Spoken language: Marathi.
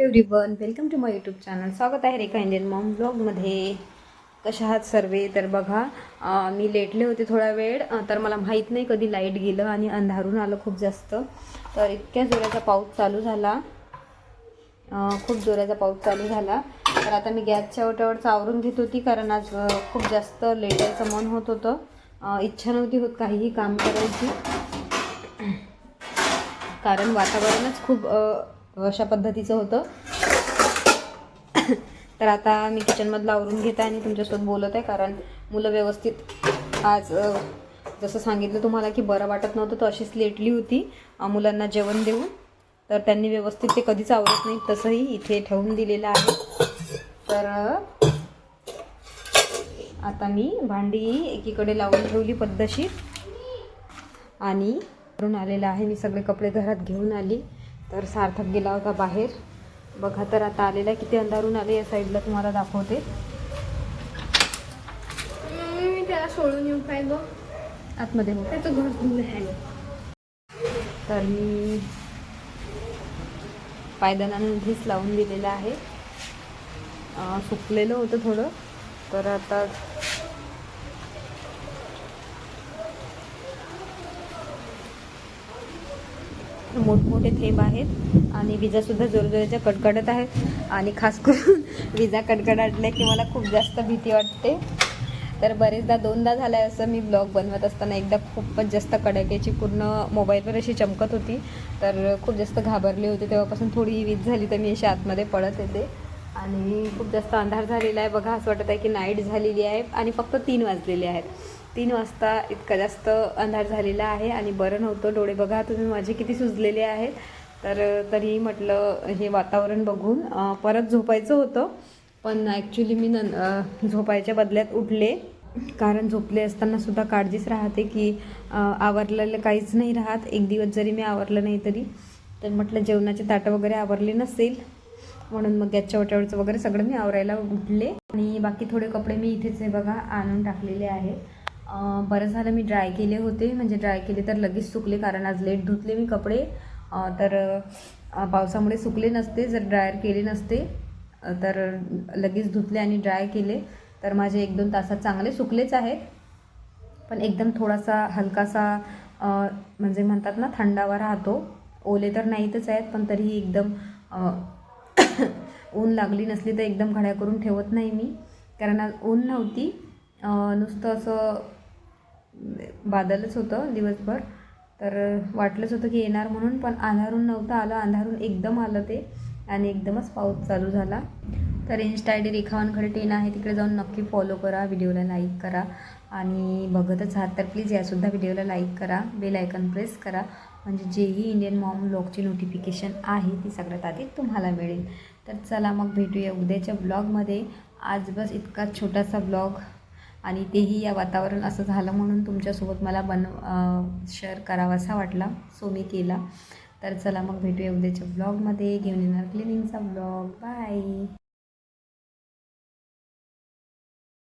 Everyone, welcome to my YouTube channel. स्वागत आहे रेखा इंडियन मॉम ब्लॉगमध्ये. कशा आहात सर्वे? तर बघा, मी लेटले होते थोडा वेळ, तर मला माहीत नाही कधी लाईट गेलं आणि अंधारून आलं खूप जास्त. तर इतक्या जोराचा पाऊस चालू झाला, खूप जोराचा पाऊस चालू झाला. तर आता मी गॅसच्या ओट्यावर आवरून घेत होती, कारण आज खूप जास्त लेटायचं मन होत होतं. इच्छा नव्हती होत काहीही काम करायची, कारण वातावरणच खूप अशा पद्धतीचं होतं. तर आता मी किचनमधलं आवरून घेते आणि तुमच्यासोबत बोलत आहे, कारण मुलं व्यवस्थित आज जसं सांगितलं तुम्हाला की बरं वाटत नव्हतं, तर अशीच लेटली होती मुलांना जेवण देऊन. तर त्यांनी व्यवस्थित ते कधीच आवरत नाही, तसंही इथे ठेवून दिलेलं आहे. तर आता मी भांडी एकीकडे लावून ठेवली पद्धतशीर, आणि करून आलेलं आहे. मी सगळे कपडे घरात घेऊन आली. तर सार्थक गेला होता बाहेर. बघा, तर आता आलेला किती अंधारून आले. या साईडला तुम्हाला दाखवते. मी त्याला सोडून येऊ काय गं? आतमध्ये हो, त्याचं घर धुलं आहे. तर मी पायदानामध्येच लावून दिलेलं आहे. सुकलेलं होतं थोडं, तर आता मोठमोठे थेंब आहेत आणि विजासुद्धा जोरजोराच्या कडकडत आहेत. आणि खास करून विजा कडकडाटल्या की मला खूप जास्त भीती वाटते. तर बरेचदा दोनदा झालं आहे असं, मी ब्लॉग बनवत असताना एकदा खूपच जास्त कडाक्याची पूर्ण मोबाईलवर अशी चमकत होती, तर खूप जास्त घाबरले होते. तेव्हापासून थोडी वीज झाली तर मी अशी आतमध्ये पडत येते. आणि खूप जास्त अंधार झालेला आहे. बघा, असं वाटत आहे की नाईट झालेली आहे आणि फक्त 3 वाजलेले आहेत. 3 वाजता इतका जास्त अंधार झालेला आहे आणि बरं नव्हतं. डोळे बघा तुम्ही माझे किती सुजलेले आहेत. तर तरी म्हटलं हे वातावरण बघून परत झोपायचं होतं, पण ॲक्च्युली मी झोपायच्या बदल्यात उठले, कारण झोपले असतानासुद्धा काळजीच राहते की आवरलेलं काहीच नाही राहत. एक दिवस जरी मी आवरलं नाही तरी. तर म्हटलं जेवणाचे ताटं वगैरे आवरले नसेल, म्हणून मग गॅसच्या ओट्यावरचं वगैरे सगळं मी आवरायला उठले. आणि बाकी थोडे कपडे मी इथेच हे बघा आणून टाकलेले आहेत. बरं झालं मी ड्राय केले होते, म्हणजे ड्राय केले तर लगेच सुकले, कारण आज लेट धुतले मी कपडे. तर पावसामुळे सुकले नसते. जर ड्रायर केले नसते तर लगेच धुतले आणि ड्राय केले तर माझे 1-2 तासात चांगले सुकलेच आहेत. पण एकदम थोडासा हलकासा म्हणजे म्हणतात ना थंडावा राहतो. ओले तर नाहीतच आहेत, पण तरीही एकदम ऊन लागली नसली तर एकदम घड्या करून ठेवत नाही मी, कारण आज ऊन नव्हती, नुसतं असं बादलच होतं दिवसभर. तर वाटलंच होतं की येणार म्हणून, पण अंधारून नव्हतं आलं. अंधारून एकदम आलं ते, आणि एकदमच पाऊस चालू झाला. तर इन्स्टा आय डी रेखावानखडे 10 आहे, तिकडे जाऊन नक्की फॉलो करा, व्हिडिओला लाईक करा. आणि बघतच आहात तर प्लीज यासुद्धा व्हिडिओला लाईक करा, बेल आयकन प्रेस करा, म्हणजे जेही इंडियन मॉम ब्लॉगची नोटिफिकेशन आहे ती सगळ्यात आधी तुम्हाला मिळेल. तर चला मग भेटूया उद्याच्या ब्लॉगमध्ये. आज बस इतका छोटासा ब्लॉग, आणि तेही या वातावरण असं झालं म्हणून तुमच्यासोबत मला शेअर करावासा वाटला, सो मी केला. तर चला मग भेटूया उद्याच्या ब्लॉगमध्ये. घेऊन येणार क्लिनिंगचा ब्लॉग. बाय.